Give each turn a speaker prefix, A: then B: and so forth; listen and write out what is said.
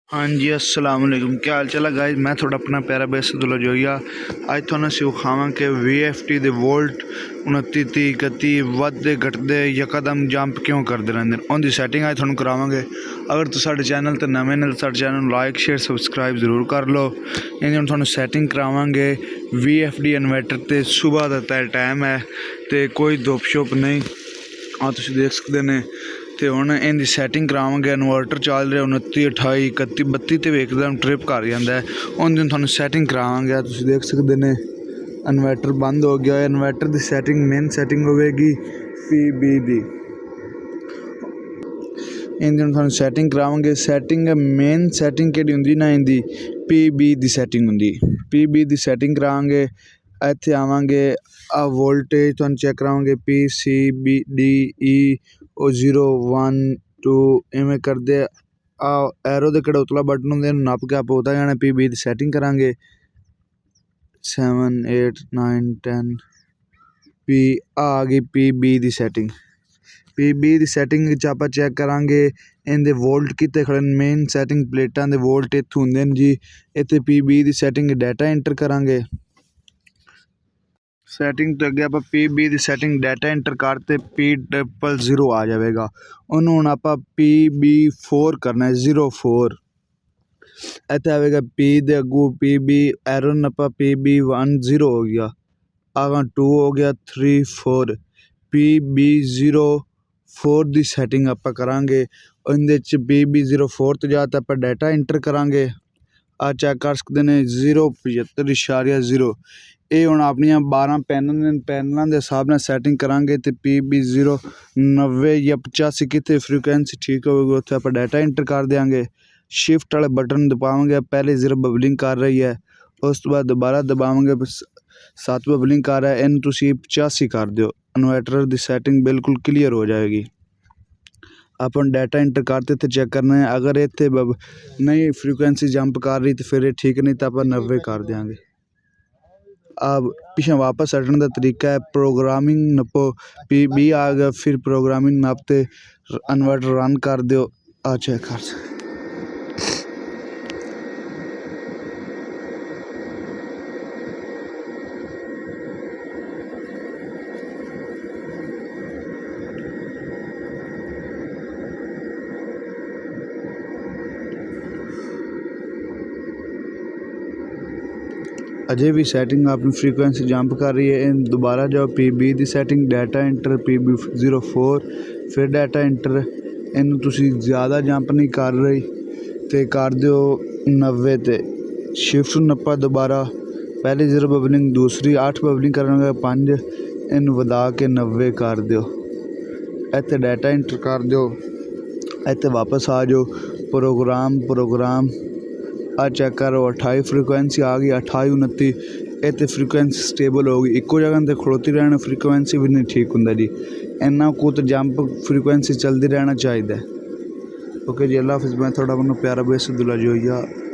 A: हाँ जी अस्सलाम वालेकुम, क्या हाल चाल है गाइस। मैं थोड़ा अपना प्यारा बेस अब्दुल्ला जोइया अज थोड़ा सिखावां कि VFD दे वोल्ट 29 30 31 वधदे घटदे यकदम जंप क्यों करते रहंदे ने उनकी सैटिंग अज थोड़ा करावांगे। अगर तुस साडे चैनल ते नवें ने साडे चैनल लाइक शेयर सबसक्राइब जरूर कर लो। इंदी हुण थोड़ा सैटिंग करावांगे। VFD इन्वर्टर ते सुबह दा टाइम है ते कोई धुप शुप नहीं, हाँ तुम देख सकते ने। तो हुण इनकी सैटिंग करावांगे। इन्वर्टर चल रहा 29 28 31 32 ते भी एकदम ट्रिप कर जाता है। उन दिन थोड़ा सैटिंग करावांगे। तुम देख सकते ने इन्वर्टर बंद हो गया। इन्वर्टर की सैटिंग मेन सैटिंग होगी PB दी। इन दिन थोड़ा सैटिंग करावांगे। सैटिंग मेन सैटिंग केड़ी हुंदी ना इंदी PB दी सैटिंग हुंदी। PB दी सैटिंग करावांगे। इत्थे आवांगे आ वोल्टेज तुहानूं चैक करावांगे PCBDE 0 1 2 इवें करदे आ एरो दे कड़े उतला बटन होंदे नप के आप होता जाना। PB दी सैटिंग करांगे 7 8 9 10 P आ गई PB दी सैटिंग। PB दी सैटिंग विच आपां चैक करांगे इनदे वोल्ट कित्थे खड़े ने। मेन सैटिंग प्लेटां दे वोल्ट इत्थे हुंदे ने जी। इत्थे PB दी सैटिंग डाटा एंटर करांगे। सैटिंग तो अगे आप PB दी सैटिंग डाटा एंटर करते P00 आ जाएगा। उन्होंने हुण आप PB4 करना है 04। इत्थे आएगा P दे अगू PB एरो नपा PB1 0 हो गया। आगा 2 हो गया 3 4 PB04 दी सैटिंग आप करांगे। इहदे च PB04 ते जाते आप डाटा एंटर करांगे। आ चेक कर सकते हैं 0.75.0। ये हुण अपनियां 12 पैनलों के हिसाब नाल सैटिंग करांगे। तो PB0 90 या 85 कितने फ्रीकुएंसी ठीक होगी उत्थे आप डाटा एंटर कर देंगे। शिफ्ट वाले बटन दबावांगे। पहले 0 बबलिंग कर रही है, उस तो बाद दोबारा दबावांगे 7 बबलिंग कर रहा है। इन तुसीं 85 कर दो। इन्वर्टर की सैटिंग बिल्कुल क्लीयर हो जाएगी। अपन डाटा एंटर करते थे चेक करना है। अगर इतने नहीं फ्रीकुएंसी जंप कर रही तो फिर ये ठीक नहीं, तो आप 90 कर देंगे। अब पीछे वापस हटने का तरीका है प्रोग्रामिंग नपो PB आ गया, फिर प्रोग्रामिंग नापते इन्वर्टर रन कर दो। आ चेक कर अजय भी सैटिंग अपनी फ्रीकुएंसी जंप कर रही है। इन दोबारा जाओ PB दी सैटिंग डाटा एंटर PB04 फिर डाटा एंटर। इन तुसी ज़्यादा जंप नहीं कर रही तो कर दो 90 ते शिफ्ट नप्पा दोबारा पहले 0 बबलिंग दूसरी 8 बबलिंग करना 5 इन वधा के 90 कर दो। इत्थे डाटा एंटर कर दो। इत्थे वापस आ जाओ प्रोग्राम आ चेक करो 28 फ्रीकुएंसी आ गई 28 29। इतने फ्रीकुएंसी स्टेबल होगी। इको जगह ते खड़ोती रहना फ्रीकुएंसी भी नहीं ठीक होंगे जी। इन्ना कुछ जंप फ्रीकुएंसी चलती रहना चाहिए। ओके जी, अल्लाह हाफिज़। मैं थोड़ा अपना प्यारा बेस अब्दुल्ला जोइया।